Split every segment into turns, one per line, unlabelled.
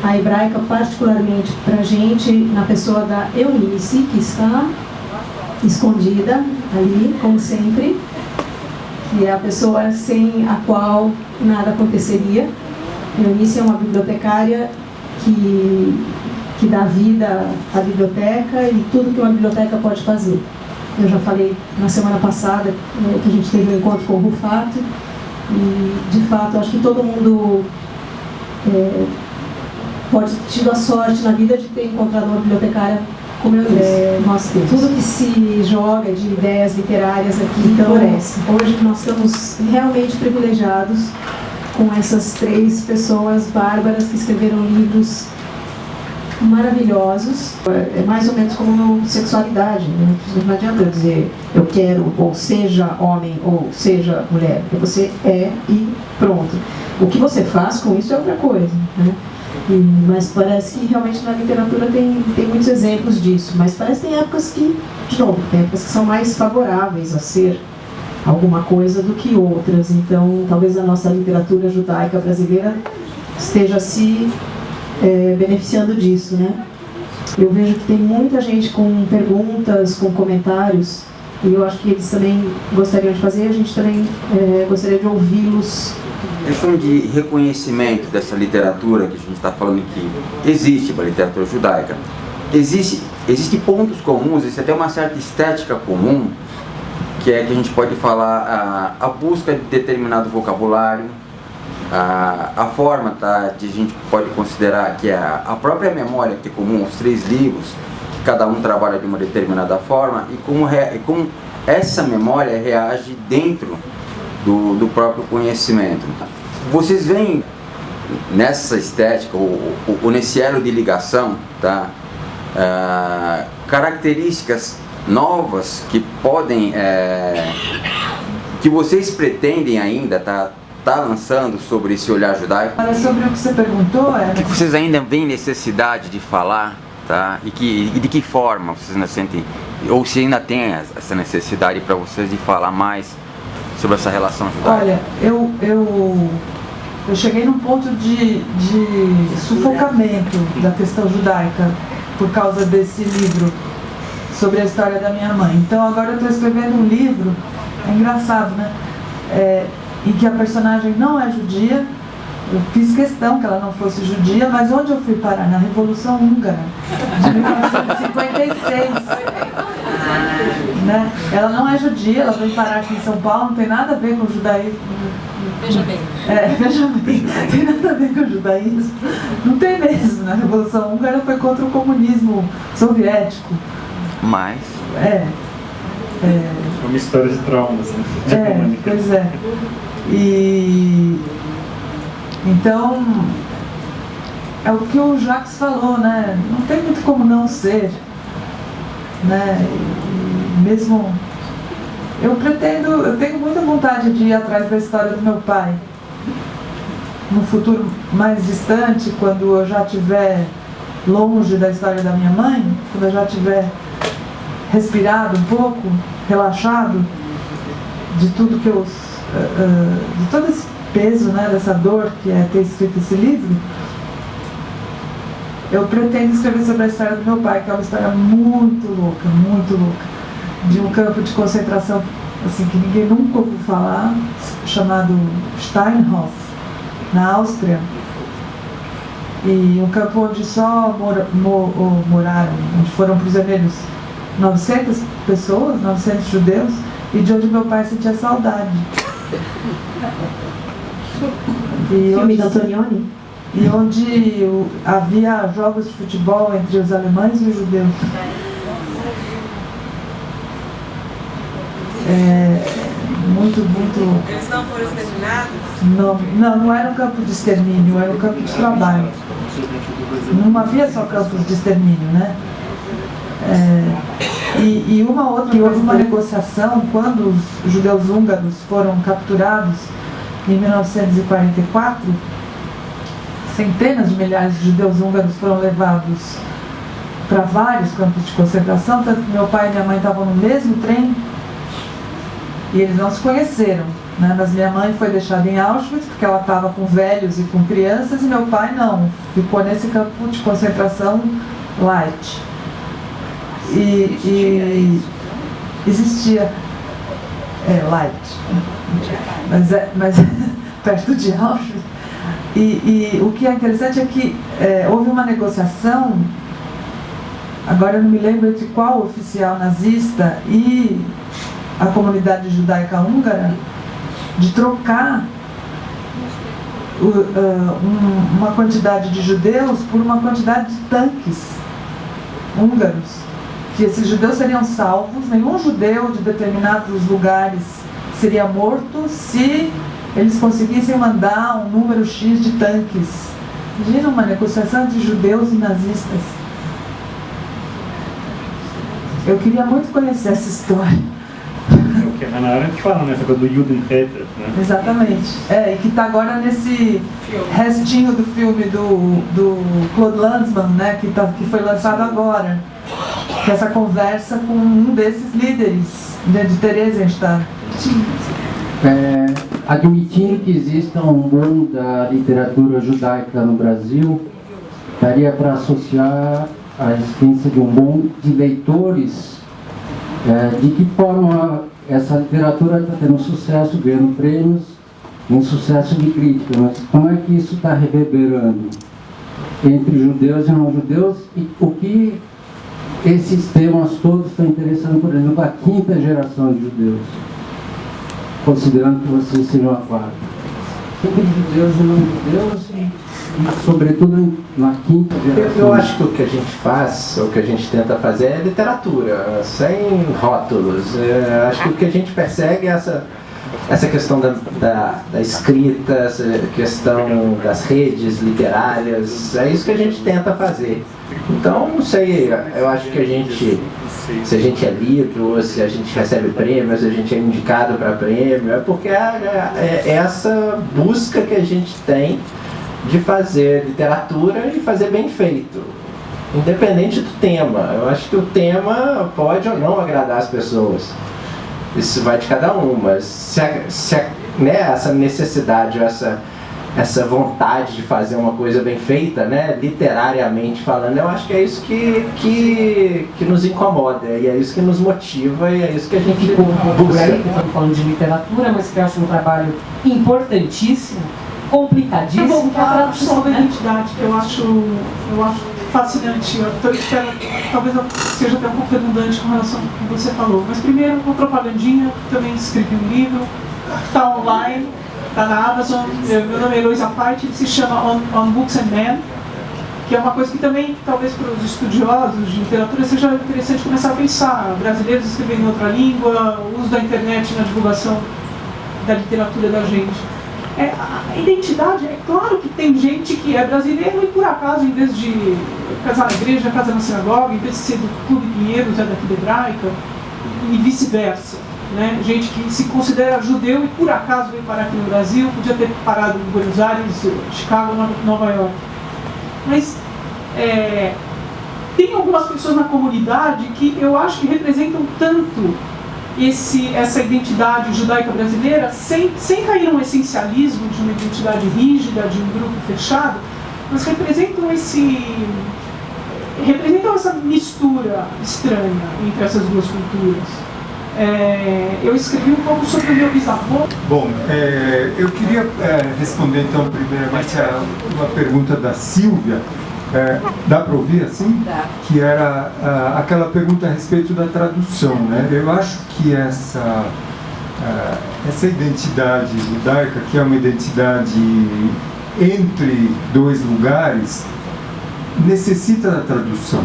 a hebraica particularmente para a gente na pessoa da Eunice, que está escondida ali, como sempre, que é a pessoa sem a qual nada aconteceria. Eunice é uma bibliotecária que dá vida à biblioteca e tudo que uma biblioteca pode fazer. Eu já falei na semana passada que a gente teve um encontro com o Rufato e, de fato, acho que todo mundo pode ter tido a sorte na vida de ter encontrado uma bibliotecária como eu disse. Nós temos. Tudo que se joga de ideias literárias aqui floresce. Hoje nós estamos realmente privilegiados com essas 3 pessoas bárbaras que escreveram livros maravilhosos. É mais ou menos como sexualidade, né? Não adianta eu dizer eu quero, ou seja homem, ou seja mulher. Você é e pronto. O que você faz com isso é outra coisa, né? Mas parece que realmente na literatura tem muitos exemplos disso. Mas parece que tem épocas que, de novo, tem épocas que são mais favoráveis a ser alguma coisa do que outras. Então, talvez a nossa literatura judaica brasileira esteja se beneficiando disso, né? Eu vejo que tem muita gente com perguntas, com comentários, e eu acho que eles também gostariam de fazer, a gente também gostaria de ouvi-los.
A questão de reconhecimento dessa literatura que a gente está falando que existe para a literatura judaica, existem pontos comuns, existe até uma certa estética comum, que é que a gente pode falar a busca de determinado vocabulário, a forma, tá, de a gente pode considerar que a própria memória que é comum aos 3 livros, que cada um trabalha de uma determinada forma, e como essa memória reage dentro do próprio conhecimento. Vocês veem nessa estética, ou nesse elo de ligação, tá, características novas que podem, que vocês pretendem ainda tá lançando sobre esse olhar judaico?
Olha, sobre o que você perguntou,
o que vocês ainda veem necessidade de falar, tá? E de que forma vocês ainda sentem, ou se ainda tem essa necessidade para vocês de falar mais sobre essa relação judaica?
Olha, eu cheguei num ponto de sufocamento da questão judaica por causa desse livro sobre a história da minha mãe. Então agora eu estou escrevendo um livro, é engraçado, né? Em que a personagem não é judia. Eu fiz questão que ela não fosse judia, mas onde eu fui parar? Na Revolução Húngara, de 1956. Né? Ela não é judia, ela veio parar aqui em São Paulo, não tem nada a ver com o judaísmo.
Veja bem.
Veja bem, não tem nada a ver com o judaísmo. Não tem mesmo. Na Revolução Húngara foi contra o comunismo soviético.
Mas...
É uma história de traumas, né?
Pois é. E então é o que o Jacques falou, né? Não tem muito como não ser, né? E mesmo eu tenho muita vontade de ir atrás da história do meu pai no futuro mais distante, quando eu já estiver longe da história da minha mãe, quando eu já estiver respirado um pouco, relaxado de tudo que de todo esse peso, né, dessa dor que é ter escrito esse livro. Eu pretendo escrever sobre a história do meu pai, que é uma história muito louca, de um campo de concentração assim, que ninguém nunca ouviu falar, chamado Steinhof, na Áustria. E um campo onde só moraram, onde foram prisioneiros 900 pessoas, 900 judeus, e de onde meu pai sentia saudade.
Filme da Antonioni?
E onde havia jogos de futebol entre os alemães e os judeus. Muito...
Eles não foram exterminados?
Não era um campo de extermínio, era um campo de trabalho. Não havia só campos de extermínio, né? E houve uma negociação quando os judeus húngaros foram capturados em 1944. Centenas de milhares de judeus húngaros foram levados para vários campos de concentração, tanto que meu pai e minha mãe estavam no mesmo trem e eles não se conheceram, né? Mas minha mãe foi deixada em Auschwitz porque ela estava com velhos e com crianças, e meu pai não, ficou nesse campo de concentração light. E existia light, mas perto de Auschwitz. E o que é interessante é que houve uma negociação, agora eu não me lembro entre qual oficial nazista e a comunidade judaica húngara, de trocar uma quantidade de judeus por uma quantidade de tanques húngaros, que esses judeus seriam salvos, nenhum judeu de determinados lugares seria morto se eles conseguissem mandar um número X de tanques. Imagina uma negociação entre judeus e nazistas. Eu queria muito conhecer essa história.
É o que a Hannah Arendt fala, né? Essa coisa do Judentäter, né?
Exatamente. E que está agora nesse restinho do filme do Claude Lanzmann, né? Que foi lançado agora. Que é essa conversa com um desses líderes, de Theresienstadt.
Admitindo que exista um boom da literatura judaica no Brasil, daria para associar a existência de um boom de leitores. De que forma essa literatura está tendo sucesso, ganhando prêmios, um sucesso de crítica, mas como é que isso está reverberando entre judeus e não judeus, e o que esses temas todos estão interessando, por exemplo, a quinta geração de judeus, considerando que vocês sejam a quarta. Sobre judeus e não judeus, e sobretudo na quinta geração.
Eu acho que o que a gente faz, ou o que a gente tenta fazer é literatura, sem rótulos. Acho que o que a gente persegue é essa questão da escrita, essa questão das redes literárias, é isso que a gente tenta fazer. Então, não sei, eu acho que se a gente é lido, ou se a gente recebe prêmios, se a gente é indicado para prêmio, é porque é essa busca que a gente tem de fazer literatura e fazer bem feito, independente do tema. Eu acho que o tema pode ou não agradar as pessoas, isso vai de cada um, mas essa necessidade, essa vontade de fazer uma coisa bem feita, né, literariamente falando, eu acho que é isso que nos incomoda, e é isso que nos motiva, e é isso que a gente busca.
Estamos falando de literatura, mas que eu acho um trabalho importantíssimo, complicadíssimo, que é a tradução
da identidade, que eu acho fascinante. Eu espero, talvez eu seja até um pouco redundante com relação ao que você falou, mas primeiro uma propagandinha, também escrevi um livro, está online, está na Amazon. Meu nome é Eloisa Parte, ele se chama On Books and Men, que é uma coisa que também, talvez para os estudiosos de literatura, seja interessante começar a pensar. Brasileiros escrevendo em outra língua, o uso da internet na divulgação da literatura da gente. A identidade, é claro que tem gente que é brasileiro e por acaso, em vez de casar na igreja, casa na sinagoga, em vez de ser do Clube Pinheiros, é da Clube Hebraica, e vice-versa. Né? Gente que se considera judeu e por acaso veio parar aqui no Brasil, podia ter parado em Buenos Aires, Chicago, Nova York. Mas tem algumas pessoas na comunidade que eu acho que representam tanto essa identidade judaica brasileira, sem cair num essencialismo de uma identidade rígida, de um grupo fechado, mas representam essa mistura estranha entre essas duas culturas. Eu escrevi um pouco sobre o meu bisavô.
Bom, eu queria responder então primeiramente a uma pergunta da Silvia. Dá para ouvir assim? Dá. Que era aquela pergunta a respeito da tradução, né? Eu acho que essa identidade judaica, que é uma identidade entre dois lugares, necessita da tradução,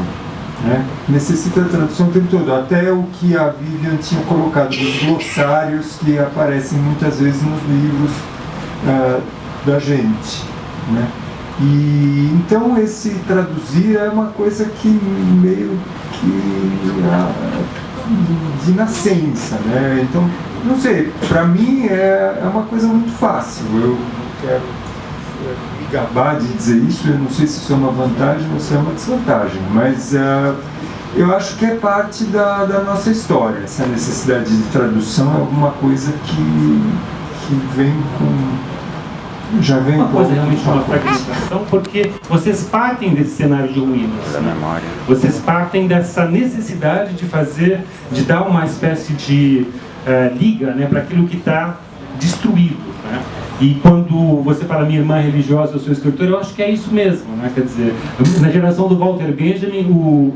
né? Necessita da tradução o tempo todo, até o que a Vivian tinha colocado, os glossários que aparecem muitas vezes nos livros da gente, né? E então esse traduzir é uma coisa que meio que de nascença, né? Então, não sei, para mim é uma coisa muito fácil. Eu quero me gabar de dizer isso, eu não sei se isso é uma vantagem ou se é uma desvantagem, mas eu acho que é parte da nossa história. Essa necessidade de tradução é alguma coisa que vem já vem
uma coisa
com
realmente uma fragmentação, porque vocês partem desse cenário de ruínas, né? Vocês partem dessa necessidade de fazer, de dar uma espécie de liga, né, para aquilo que está destruído, né? E quando você fala minha irmã religiosa, eu sou escritor, eu acho que é isso mesmo, né? Quer dizer, na geração do Walter Benjamin,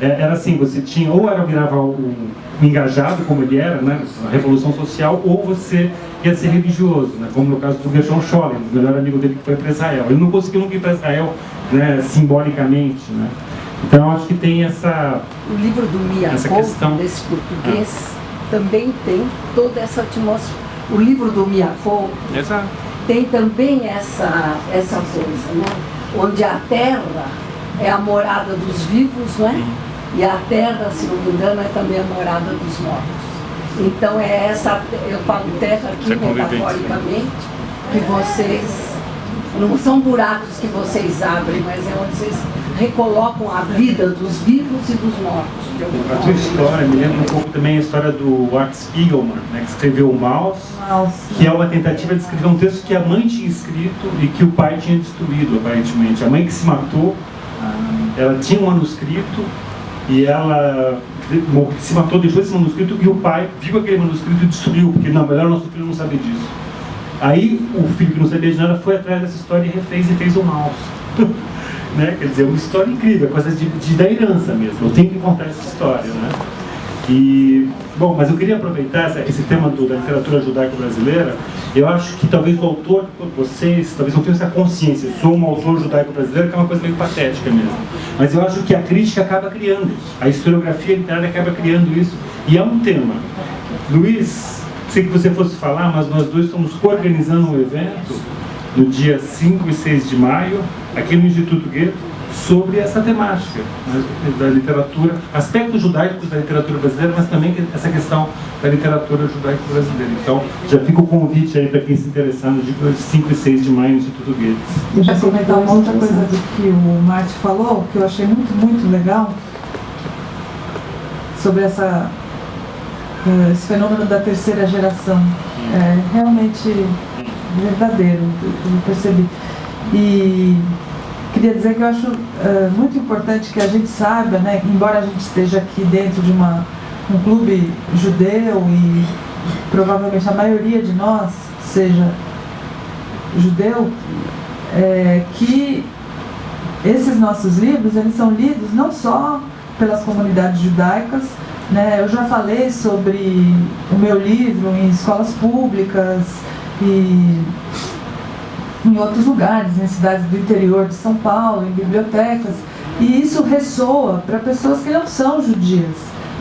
era assim, você tinha, ou virava um engajado, como ele era, né, na Revolução Social, ou você ia ser religioso, né, como no caso do Gershon Scholem, o melhor amigo dele que foi para Israel. Ele não conseguiu nunca ir para Israel, né, simbolicamente, né. Então eu acho que tem essa...
O livro do Miyako, desse português, também tem toda essa atmosfera. O livro do Miyako tem também essa coisa, né, onde a terra é a morada dos vivos, não é? E a terra, se não me engano, é também a morada dos mortos. Então é essa, eu falo terra aqui metaforicamente, que vocês, não são buracos que vocês abrem, mas é onde vocês recolocam a vida dos vivos e dos mortos.
A tua história me lembra um pouco também a história do Art Spiegelman, né, que escreveu o Maus, que é uma tentativa de escrever um texto que a mãe tinha escrito e que o pai tinha destruído, aparentemente. A mãe que se matou, ela tinha um manuscrito e ela se matou depois desse manuscrito, e o pai viu aquele manuscrito e destruiu, porque não, melhor nosso filho não saber disso. Aí o filho que não sabia de nada foi atrás dessa história e refez e fez o Maus. Né? Quer dizer, uma história incrível, coisa da herança mesmo. Eu tenho que contar essa história, né? E, bom, mas eu queria aproveitar esse tema da literatura judaico-brasileira. Eu acho que talvez o autor, vocês, talvez não tenham essa consciência. Sou um autor judaico-brasileiro, que é uma coisa meio patética mesmo. Mas eu acho que a crítica acaba criando, a historiografia literária acaba criando isso. E é um tema. Luiz, sei que você fosse falar, mas nós dois estamos organizando um evento no dia 5 e 6 de maio, aqui no Instituto Goethe, sobre essa temática, né, da literatura, aspectos judaicos da literatura brasileira, mas também essa questão da literatura judaico-brasileira. Então, já fica o convite aí para quem se interessar no dia 5 e 6 de maio no Instituto Goethe.
Deixa eu comentar uma outra coisa do que o Marte falou, que eu achei muito, muito legal, sobre esse fenômeno da terceira geração. É realmente verdadeiro, eu percebi. E queria dizer que eu acho muito importante que a gente saiba, né, embora a gente esteja aqui dentro de um clube judeu e provavelmente a maioria de nós seja judeu, que esses nossos livros, eles são lidos não só pelas comunidades judaicas, né, eu já falei sobre o meu livro em escolas públicas e em outros lugares, em cidades do interior de São Paulo, em bibliotecas, e isso ressoa para pessoas que não são judias.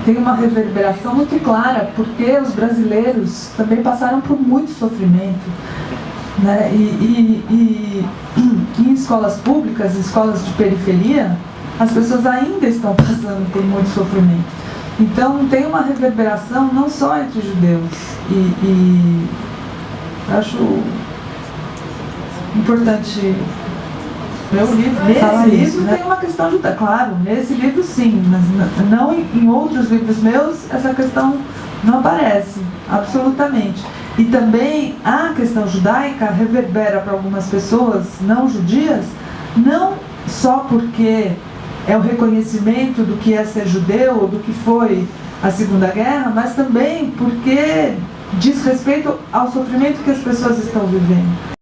Tem uma reverberação muito clara, porque os brasileiros também passaram por muito sofrimento, né? E em escolas públicas, escolas de periferia, as pessoas ainda estão passando por muito sofrimento. Então tem uma reverberação não só entre judeus, e acho importante. Meu livro, nesse livro, né, tem uma questão judaica, claro, nesse livro sim, mas não em outros livros meus essa questão não aparece, absolutamente. E também a questão judaica reverbera para algumas pessoas não judias, não só porque é o reconhecimento do que é ser judeu, do que foi a Segunda Guerra, mas também porque diz respeito ao sofrimento que as pessoas estão vivendo.